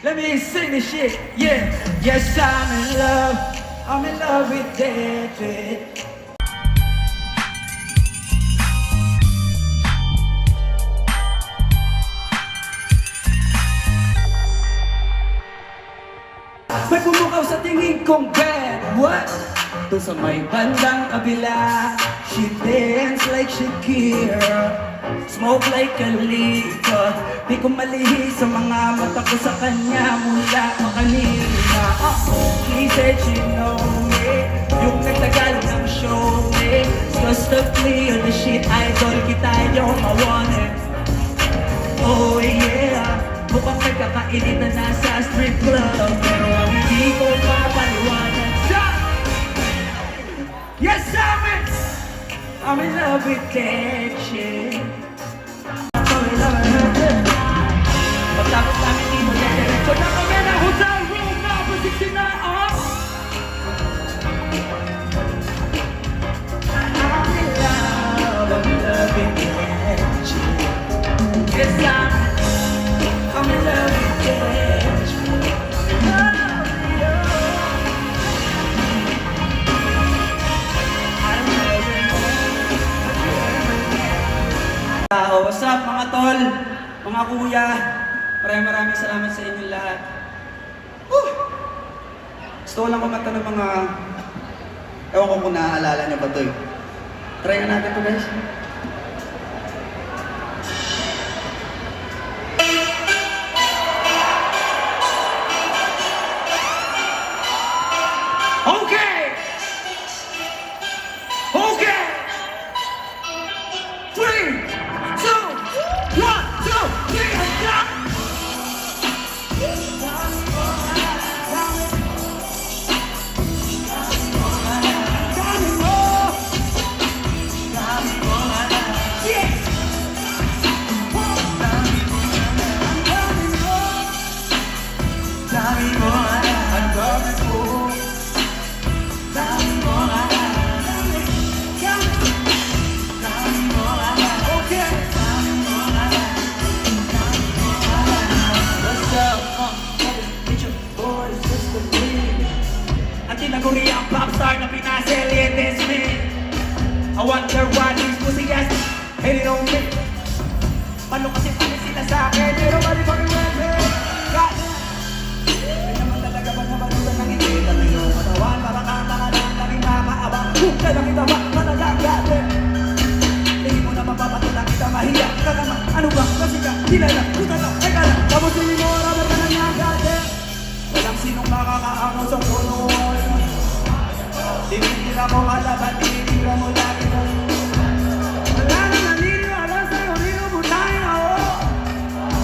Let me sing this shit, yeah. Yes, I'm in love. I'm in love with David. May pumukaw sa tingin kong bad. What? Doon sa may bandang kabila, she dance like Shakira, smoke like a leafer. Di ko malihi sa mga mata ko sa kanya mula pa kanina. She said she know me, yung nagtagal ng show me. Just to clear the shit, idol kita yung I want it. Oh yeah, mukhang nagkakainit na nasa strip club, pero ang hindi ko mapaliwanag sa yes, I'm in love with that shit. I'm in love with her. Pagtapos namin dito, diretso na kami ng hotel room number 69. I'm in love with that shit. Yes, I'm in love with that shit. What's up mga tol, mga kuya, maraming salamat sa inyo lahat. Gusto ko lang kumanta ng mga, ewan ko kung naaalala niyo ba ito eh. Try nga natin ito guys. Okay! Okay! 3, 2, 1, 2, 3, and stop! Tinaguri ang popstar na pinaselientes me. I wonder what these pussy ass hating on me. Paano kasi panis sila sa'kin, pero mali pa rin webe. God ay naman talaga ba naman ulan ng hindi lang iyong katawan. Para kang lang kaming makaabang. Kaya lang kita ba managagate. Hindi mo na mapapatulang kita mahiya ka naman. Ano ba? Kasi ka, kilala, puta ka, ay kala. Tapos hindi mo rubber ka na nagagate. Walang sinong makakaango sa puno. Tinitira mo kalaban, tinitira mo lagi mo. Wala na naniniwala sa'yo, di mo bunahin ako.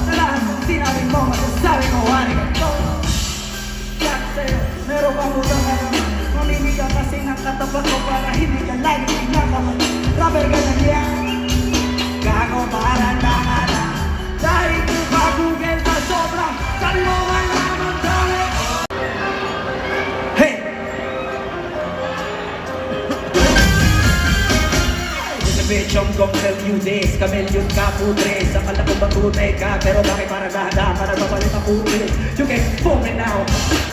Sa lahat ng sinabi mo, masasabi ko, hani ka to. Kaya sa'yo, meron kang utang ka naman. Mamimig ka kasi ng katapat ko para hindi ka lagi pinakaman. Rapper ka na yan, gago para lang. Dahil ko pa Google pa sobrang, sabi mo man naman dami. Bitch, I'm gon' tell you this. Kamelyon ka, putre. Sa kala ko batutay ka, pero bakit para gahanda ka na mapalit ang putre? You can phone me now.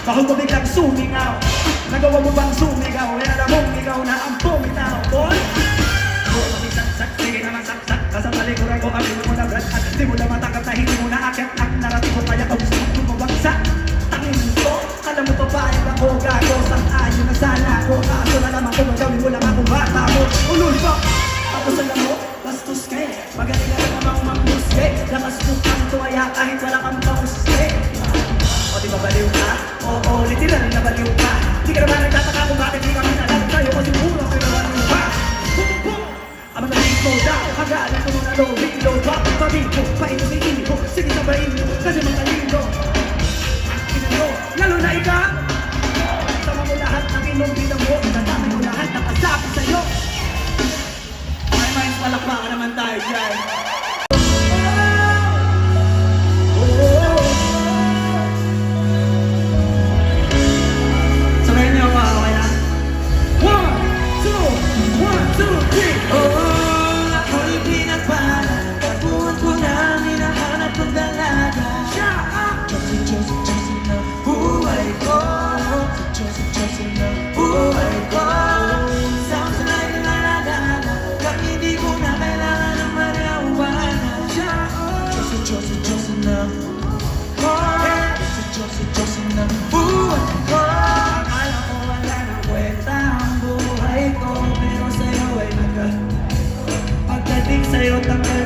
Bakit mo biglang sumingaw? Nagawa mo bang sumigaw? Yan alam mong ikaw na ang pumitaw, boy. Ako kami saksak, sige naman saksak. Kasabali ko rin ko kami mo na brad. At di mo na matanggap na hindi mo na akyat. Ang naratibo kaya kung gusto mo mabagsak. Tangin ko, alam mo pa ba yung ako gago? Sang-ayon na sana ako. Kaso na naman kung magawin mo lang ako bata mo. Ulul pa! Tapos alam mo, bastos ka eh. Magaling na namang mangusge. Lakas mo kang tuwaya kahit wala kang pangusge. O di ba baliw ka? Oo, literal na baliw ka. Di ka naman nagtataka kung bakit di kami nalang tayo. Kasi mura ko naman mo pa. Ang mga ritmo daw, kagalan ko na low, reload, drop, pabito, painin mo, sige sabayin mo, kasi mga lindo. Kinano, lalo na ikaw. Sama mo lahat ng inumbida mo, tatami mo lahat ng kasabi sa'yo. Palakpakan naman tayo dyan. Sabayan niyo ako, okay na? 1, 2, 1, 2, 3. Oh, ako'y pinagpala. Pagbuhan ko na, hinahanap kong dalaga. Shut up!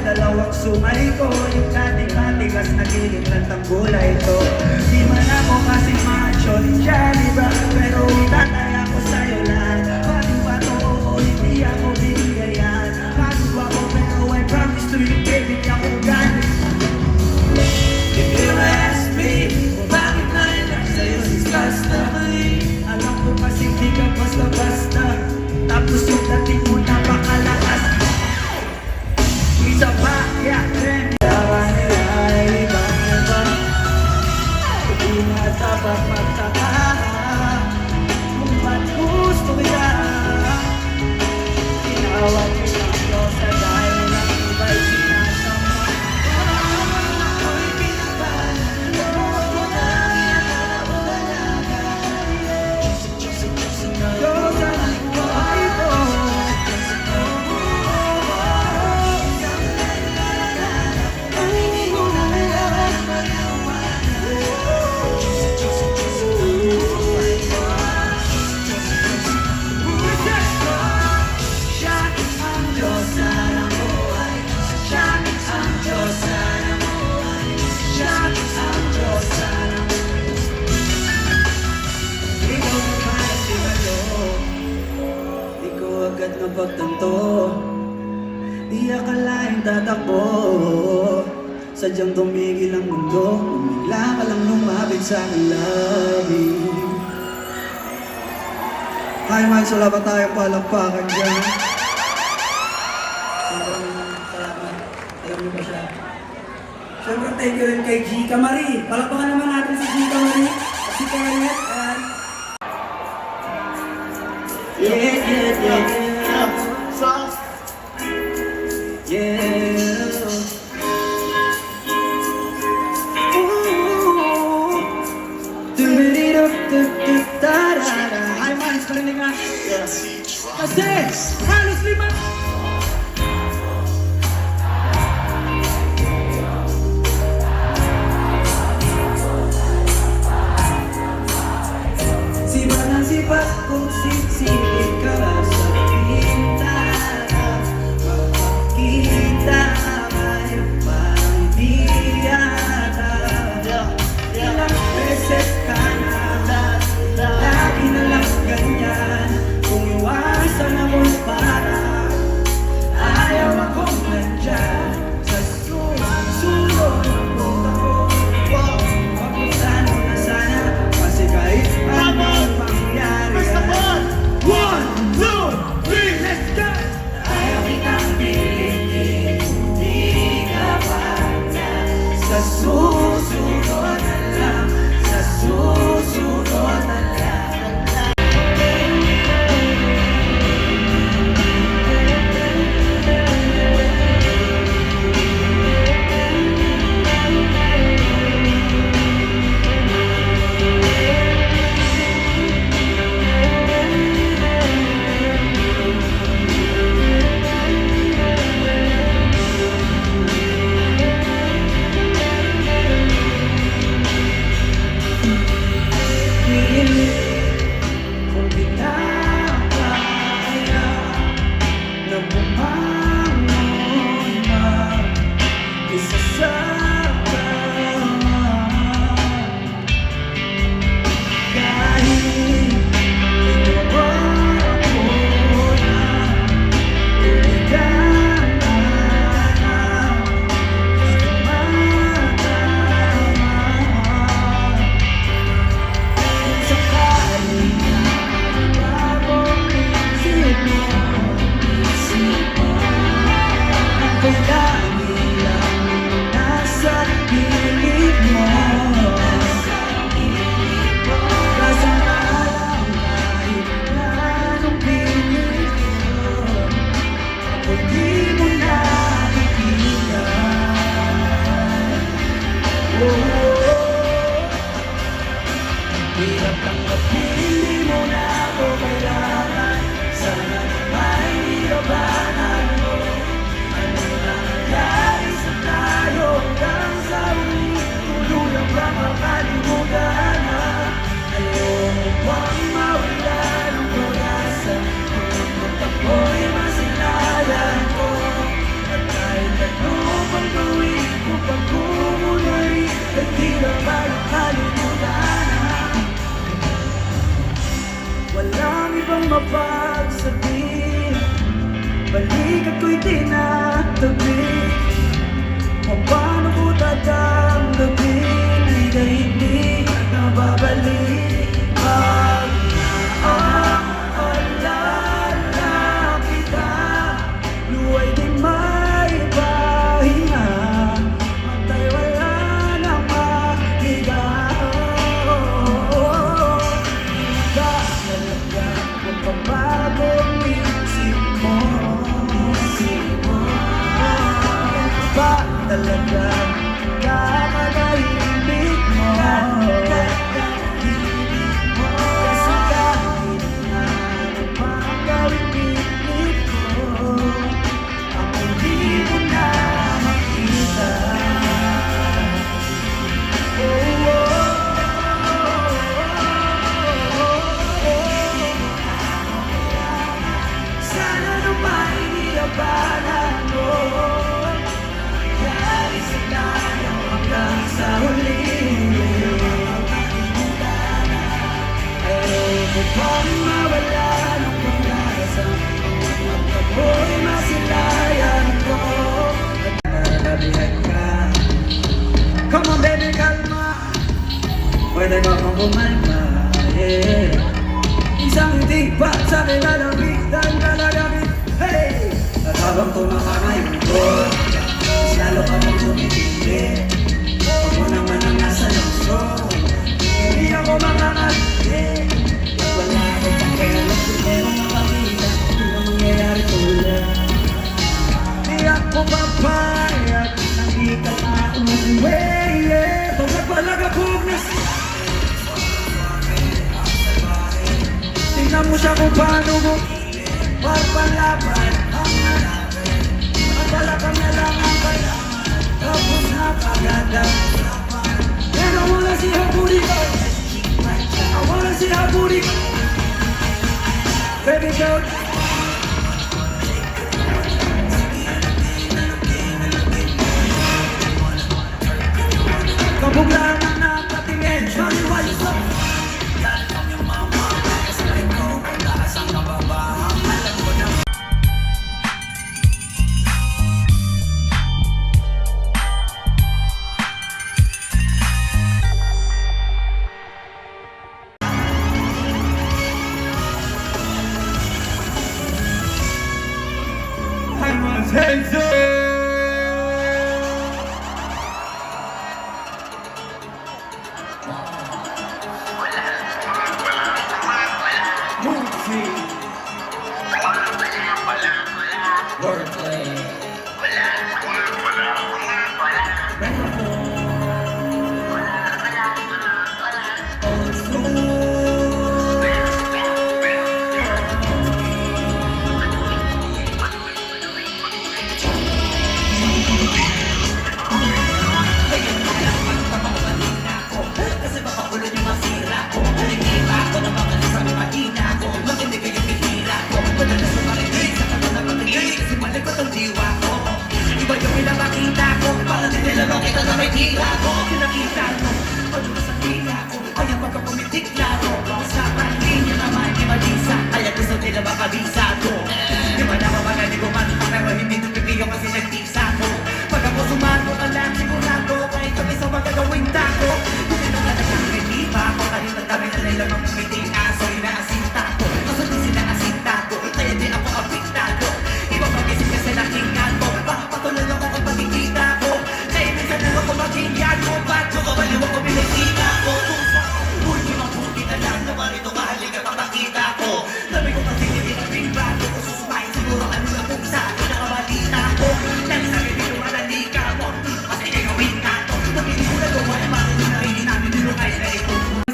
dalawang sumay ko. Yung dating matigas nagiging lantang gulay ko. Di man ako kasi macho ni Johnny Rock, pero itataya ko sa'yo lahat. Bago ba to? Oo, hindi ako binigayan. Bago ako pero I promise to you baby, di ako galing. If you ask me, kung bakit nailang sa'yo si Stastamay, alam ko kasi di ka basta-basta. Tapos yung dating mo napakalakas. Isa pa, yeah, then tawa nila ay ibang-iba. Hindi na dapat magtaka kung ba't gusto kita. Tinawag kita ko sa dahil ang iba'y sinasama. Ako'y pinabalan mo na wala ka. Diyos ang buhay ko. Siya ang Diyos ng buhay. Siya ang Diyos ng buhay. Siya ang Diyos ng buhay. Ikaw na para sa'yo. Di ko agad napagtanto. Di akalaing tatakbo. Sadyang tumigil ang mundo. Bigla ka lang lumapit sa akin lagi. Hi man, wala ba tayong palakpakan dyan? Sobrang salamat. Alam niyo ba siya? Siyempre, thank you rin kay Gika Marie. Palakpakan naman natin si Gika Marie. At si Kenneth. Yeah. Hi man, parinig nga. Kasi, halos 5. Sibat ng sibat kung sisilip ka sa bintana. Makakita kayo parang di yata. Ilang beses ka na, lagi na lang ganyan. Kung iwasan ako para ayaw akong nandyan. Sa sunod ng punta ko, papuntahan mo na sana. Kasi kahit anong mangyari, pagsabi, balikat ko'y tinatabi. Kung paano ko tatanggapin, hindi nababalik. Pag naaalala kita, luwa'y di may pahinga, matay wala nang mahiga. Ba talaga magpapagong isip mo? Ba talaga kakanahimik mo? Kasi kahit na magawin pilit ko, ako di mo na makita. Oh, sana naman iniabanan mo, kaya isa tayo hanggang sa huli. Ayaw mo bang mawala ng pag-asa, magkaboy masilayan ko at nalabihan ka. Come on baby, kalma, pwede ka pang kumalma, yeah. Isang hindi pa sa kilalabitan kalalabit, hey! At habang tumakamay ko, mas lalo ka mong tumitindi. Huwag mo naman ang nasa lukso, hindi ako makakali. At wala akong pakialam kung meron na pamilya, hindi na mangyayari tulad. Di ako papayag nang di ka mauwi, yeah. Pag nagpalagabog na tingnan mo siya kung paano mo parpalaban. Ang balakang na lang ang kailangan, tapos napaganda. And I wanna see her booty go, I wanna see her booty go. Baby girl, kabuglaan na napatingin, show me what you saw. Hands up!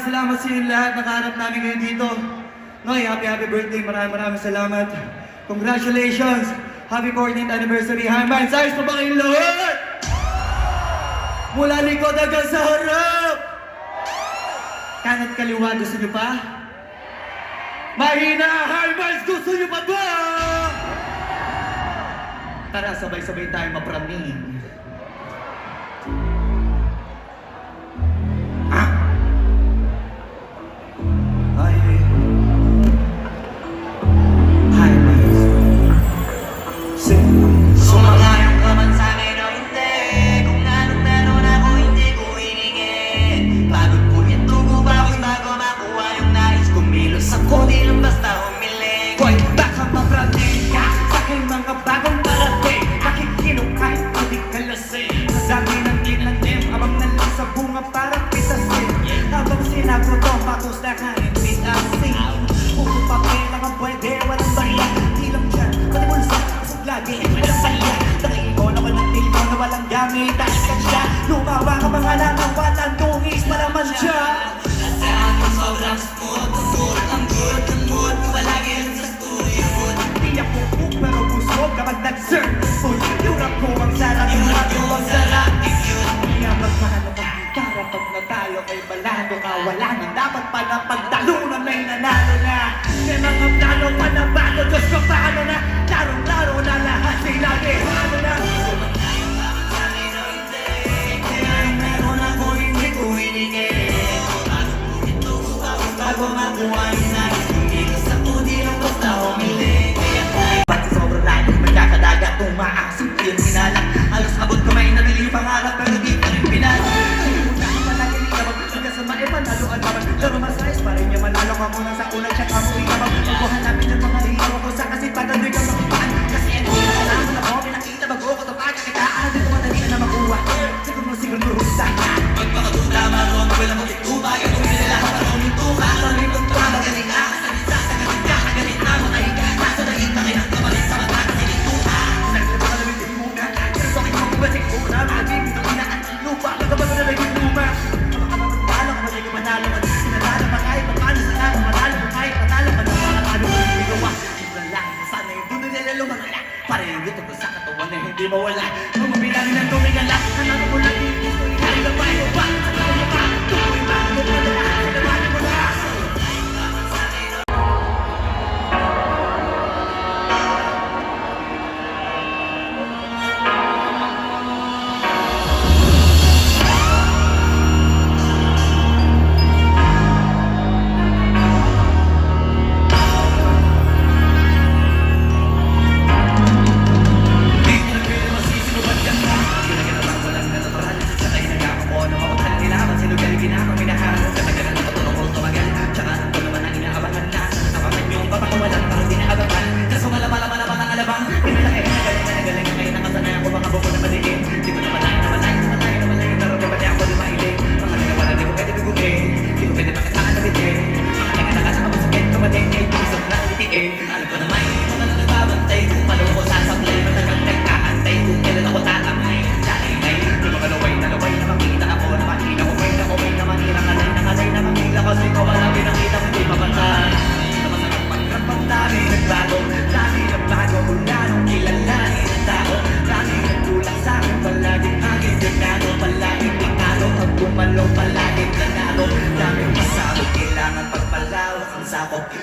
Salamat sa inyo lahat, nakaharap namin kayo dito. Noy, happy birthday, maraming salamat. Congratulations! Happy 14th anniversary, Handmines! Ayos pa ba kayong lahat? Mula likod hanggang sa harap! Kanat kaliwa, gusto nyo pa? Mahina, Handmines, gusto nyo pa ba? Tara, sabay-sabay tayo mapraning. dapat pala pagtalunan may nanalo na. May mga plano pa na bago, Diyos ko paano na. Larong-laro na lahat sila ano na. Kaya meron ako hindi ko hiningin. Bago mabuhay na inis ako di lang basta humiling. Ba't sobrang lahat magkakadagat tumaas yung sinalak. Halos abot kamay na nila yung pangarap pero di ka rin pinalak. Panaluan naman, pero masayos pa rin yung manalo ka muna sa unang siya kamuhi ka bang bubuhan namin yung mga lihaw ako sa kasi pagano'y ka makipaan kasi ano yung alam na ko, pinakita bago ko ito pagkakitaan dito madali na makuha siguro rusa magpakatula maro, mawala mo kituba gagawin nila parang yung tuka parang yung tuka magaling na kasalita sa galit ka galit na matayin ka kaso naging takin ang kapalit sa mata kasi nituka nagsabi ka namin din muna pero sa akin mo kubasik muna mga bibig ito inaan lupa magkabago na naging luma manalo ka, sinatalo pa kahit paano sa tao, manalo ka kahit patalo ka na para paano mo hindi gawa. Yung lang, sana yung puno nila lumangala, para yung gusto ko sa katawan na hindi mawala. Kung mabilangin ang tumigan lang, nanalo mo lang dito, hindi ka pa ito ba? Sa tao mo ba? Tuloy ba? Tuloy na lang, sinabali mo na.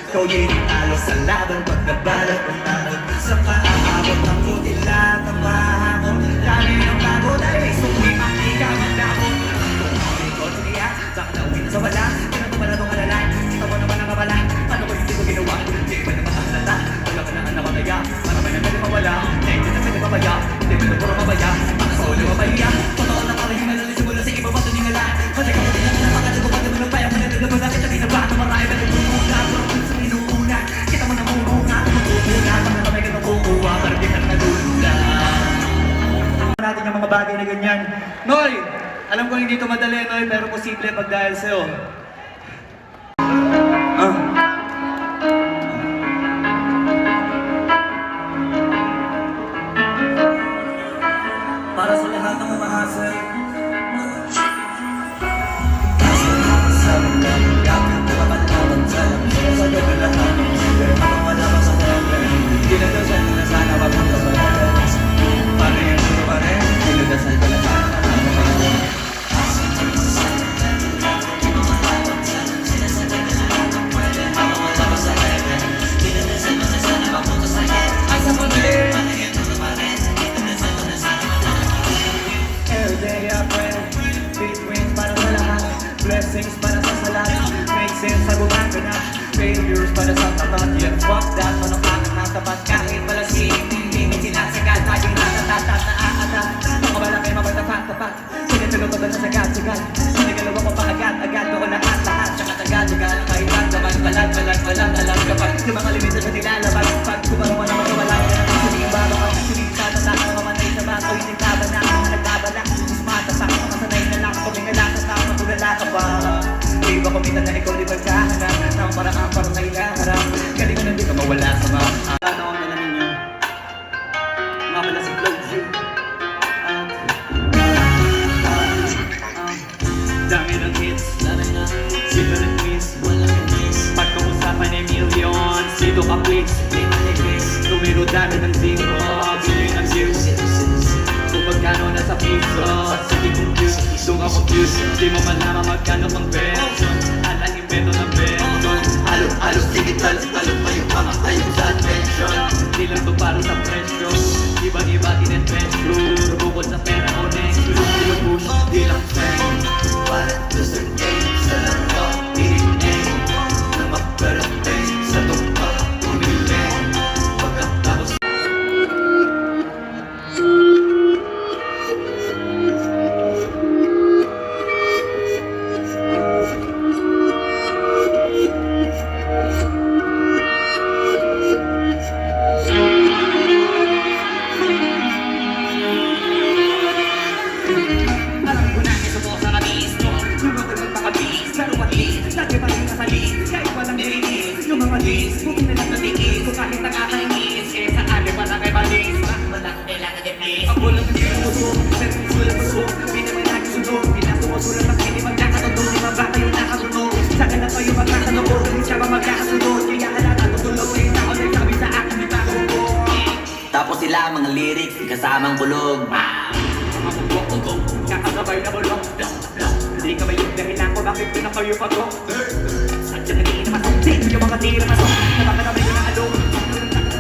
Ikaw yung talo sa laban pagkabalat ng talo sa paaabot ng puti lang ang mahakot. Lagi ng bago dahil may sumimak, ikaw ang dakot. Kung ikaw niya, bakit nauwi na sa wala? Pinatuman na itong alala, kita mo naman ang abala. Paano ko hindi ko ginawa? Hindi ko na makahalata. Wala ka na ang nakataya, para may nagpili mawala. Na hindi na pwede mabaya, hindi mo na puro mabaya. Para sa ulo mabaya, totoo na parang yung nalalis mo lang sa iba bato ningala. Kasi ka pati na napakadyo ko pati mo ng bayang managdag na malaki na binabato marami na nagmumula. Kita mo na mumuna, tumutuna, mga kamay ka nakukuha, pero di ka nalulula. Natin yung mga bagay na ganyan. Noy! Alam ko hindi ito madali, Noy, pero posible pag dahil sa'yo. Para sa lahat ng mahasal, blessings para sa salat, make sense sa gumagana, failures para sa tapat, yeah, fuck that, manong aangat tapat, kahit malasi, hindi sinasagad, laging natatatat na aatat, makabalaki mapagtapat-tapat, sinitulog ka na sagad-sagad, sinigalaw ako pa agad-agad, doon lahat-lahat, tsaka tagad-tagad, kahit magdaman, balag, alam ka pa, yung mga limited na nilalabas, pag kumaruman ako wala ka, siniba ka, sinita, tataka, mamanay sa bato, hindi ka ba na, nagbabalak, matatak, makasanay na lang, kumingala sa tama, tulala ka ba? Di ba kumita na ikaw di magkahanap ng parang parang nailaharap, galing mo na di ka mawala sa mga ano na namin yun, nga pala si Flogsy dami ng hits, sino ng miss, pagkausapan ay million, sino ka please, numero dami ng zero, billion ng views, kung magkano nasa piso, sige confused, doon ka confused, di mo malaman magkano pang version, alang invento Halos digital, talo pa yung mga ayun sa attention. Di lang to para sa presyo, ibang-iba tinetresyo. Bukod sa pera o next, push, di lang fame. Parang to certain, sa laro, ininig na magparating sa tukpa, umiling. Pagkatapos Alam ko na isa po sa kabis mo. Lumabag magpakabis, pero at least lagi pa rin nakalis, kahit walang linis. Yung mga lis, buti na lang natiis. Kung kahit nakakainis, eh sa ali pa lang ay balis. Walang kailangan din please. Ako lang ang sinusunod, pero yung sulat mo so di naman nagsunod, pinasumusulat ang hindi magkakatotoo. Di ba ba kayo nakasunod? Saka na kayo magkakatotoo, hindi siya ba magkakasunod? Kaya halata tutulog rin ako nagsabi sa akin, di ba ako? tapos sila mga lyrics, kasamang bulog. Mga bubok-bugok, kakasabay na bulong. Hindi ka ba yung dahilan ko bakit doon na kayo pagok? Sadya na di na masuktin yung mga tira masok. Napakadamay ko na along.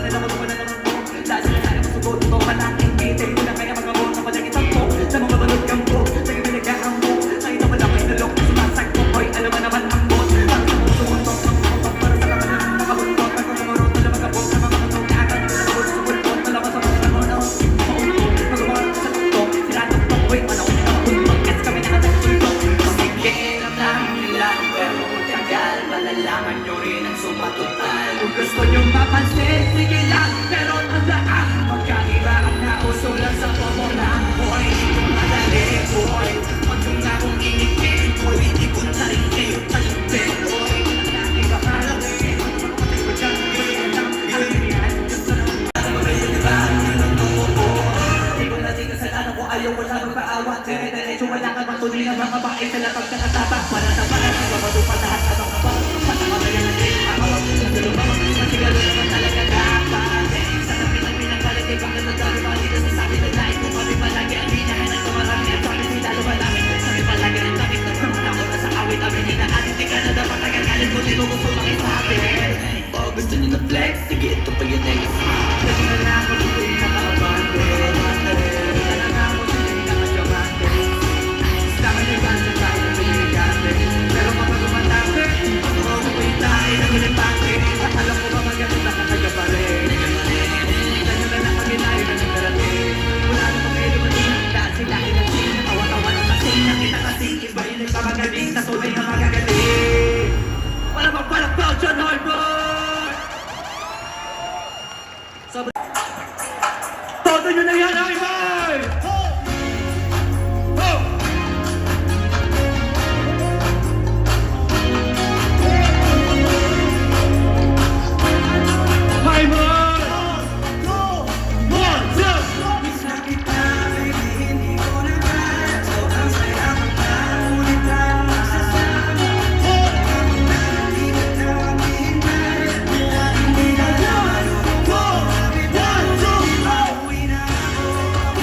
Nalaman ko na naman po. Lalo na sana masugod ito. Malaking kita yun na kaya magkabot sa padyang isang po. Sa mga balot kang po, sa yung pinagkaan mo. Nakita mo lang may nalok. Sumasag ko ko'y alam mo naman ang bot. Para sa mga sumuntok, para sa mga nakabuntot. Pagkakamurot na magkabot sa mga katong nakakad. Nakabot sa bulbot, malakas sa mga kanunaw. Mauntot, magmamahal sa tuktok. Sila tuktok, ko'y manaw. Nakapuntot, kasi kami nakatagtultok. Sige, alam namin nila. Pero kung tagal, malalaman nyo rin ang sumatotal. Kung gusto nyong mapansin, sige lang. Pero tandaan, magkaiba ang nauso lang sa pomola. Boy, hindi ko madali, boy. Pag yung nga kong inigin, boy, hindi ko na rin kayo talipin, boy. Iba ka lang eh, matay ko dyan, boy, alam, alam yan. Gusto na ang mga yun, diba? Yun ang tubo. Hindi ko na din kasalanan ko, ayaw wala magpaawat. Dire-diretso, wala ka bang tuloy ng mga bae sa lapag na katapa. Para sa para, ibabado pa lahat sa mga ba. Patakamayan na rin, makawag sa dalawang. Masigalo naman talaga dapat. Sa pinag-pinagalit, eh, bakit nagdari pa dito sa sabi ng life kung kami palagi ang hinahanap ko marami at sabi si lalo malaki. Sabi palagi rin bakit nagpapata ko na sa awit ang hinaalit. Di ka na dapat nagagalit mo, di mo gusto makisabi. Oh, gusto nyo na flex? Sige, ito pa yun next. Kasi na lang ako dito yung nakakabante. Kasi na lang ako dito yung nakakabante. Sama niyo ba sa tayo na pinigante? Pero kapag umatake, ako ako po yung tayo na pinipake. Alam ko ba magalit na kaya pa rin? Kita nyo na lang pag-inayo na nagkarating. Wala na pang kayo lumating. Dahil sila inating. Tawa-tawa na kasi. Nakita kasi iba yung nagpapagaling. Sa tunay na magagaling. Wala bang palakpaw, John Holbrook! Todo nyo na yan, ay bay! Ho! Hi, boy! 1, 2! Isa kita, baby, hindi ko na kaya. Sobrang saya magkakulit tayo magsasama. Ako na, hindi na kami hintay. Hindi na naman ako. 1, 2, 3!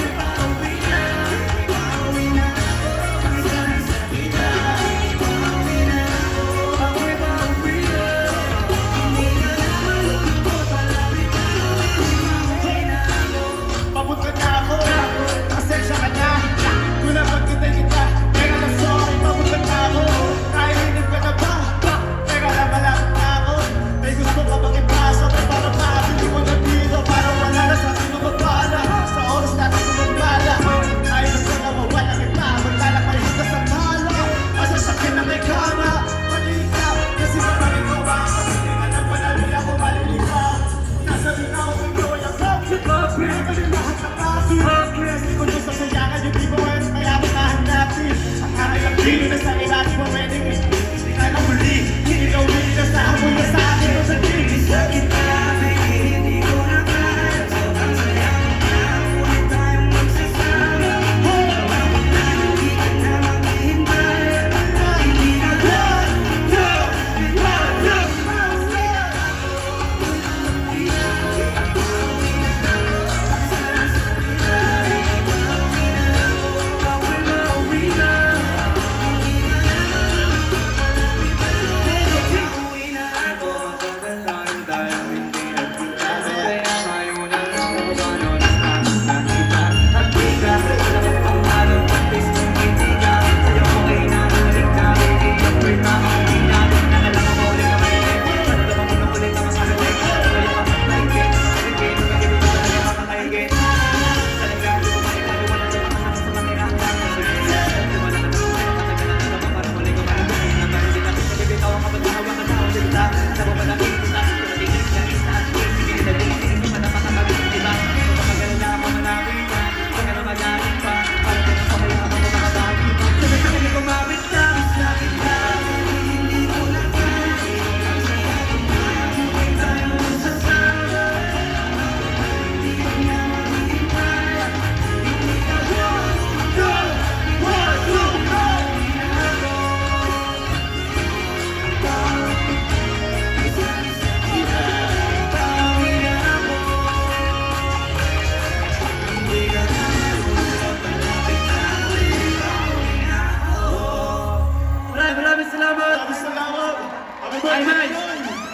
Ay, Nay!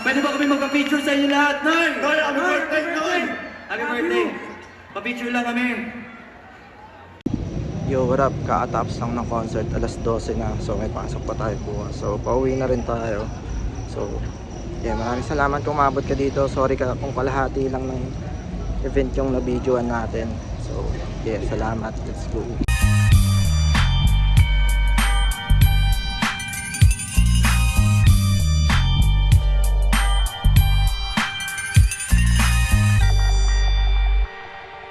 Pwede ba kami magpa-picture sa inyo lahat, Nay? Noy, happy birthday, Noy! Happy birthday! Pa-picture lang kami. Yo, what up? Kakatapos lang ng concert, alas 12 na. So may pasok pa tayo bukas. So pauwi na rin tayo. So yeah, maraming salamat kung umabot ka dito. Sorry ka kung kalahati lang ng event yung na-videoan natin. So yeah, salamat. Let's go.